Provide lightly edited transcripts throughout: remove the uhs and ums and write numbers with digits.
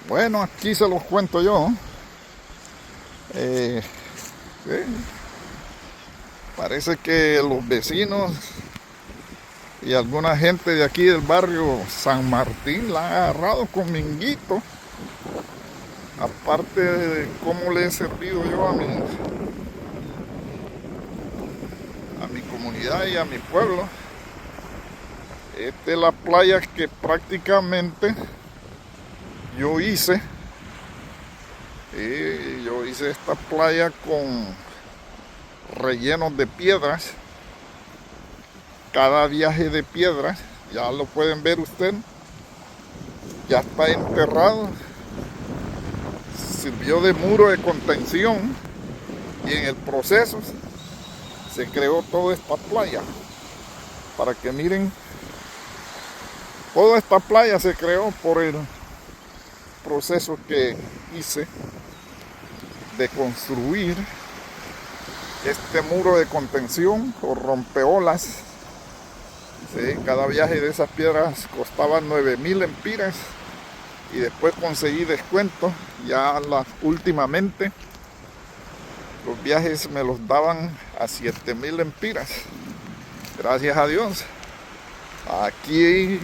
Bueno, aquí se los cuento yo. Sí, parece que los vecinos y alguna gente de aquí del barrio San Martín la han agarrado con minguito. Aparte de cómo le he servido yo a mi comunidad y a mi pueblo. Esta es la playa que prácticamente yo hice. Yo hice esta playa con rellenos de piedras. Cada viaje de piedras, ya lo pueden ver usted, ya está enterrado. Sirvió de muro de contención y en el proceso se creó toda esta playa. Para que miren, toda esta playa se creó por el proceso que hice de construir este muro de contención o rompeolas. Sí, cada viaje de esas piedras costaba 9,000 empiras y después conseguí descuento. Ya últimamente los viajes me los daban a 7,000 empiras. Gracias a Dios. Aquí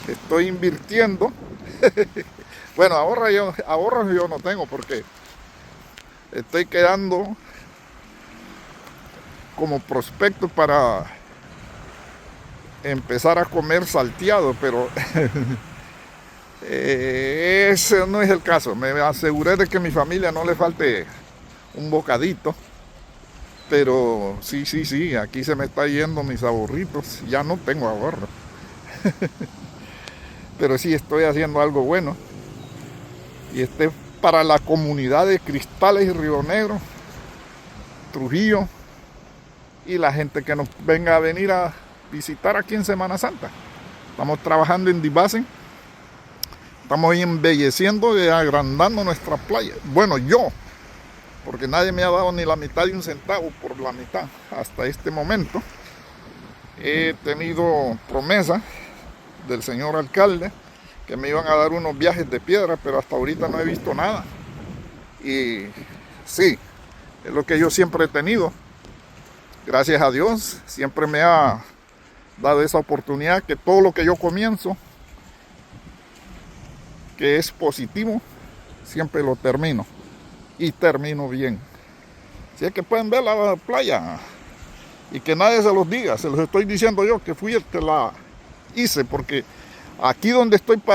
estoy invirtiendo. Bueno, ahorros yo no tengo porque estoy quedando como prospecto para empezar a comer salteado, pero ese no es el caso. Me aseguré de que a mi familia no le falte un bocadito, pero sí, aquí se me está yendo mis ahorritos, ya no tengo ahorro. Pero sí estoy haciendo algo bueno, y este es para la comunidad de Cristales y Río Negro, Trujillo, y la gente que nos venga a venir a visitar aquí en Semana Santa. Estamos trabajando en difícil. Estamos embelleciendo y agrandando nuestra playa. Bueno, yo, porque nadie me ha dado ni la mitad de un centavo por la mitad hasta este momento. He tenido promesa del señor alcalde que me iban a dar unos viajes de piedra, pero hasta ahorita no he visto nada. Y sí, es lo que yo siempre he tenido. Gracias a Dios, siempre me ha dado esa oportunidad, que todo lo que yo comienzo, que es positivo, siempre lo termino. Y termino bien. Si es que pueden ver la playa y que nadie se los diga, se los estoy diciendo yo, que fui el que la hice, porque aquí donde estoy parado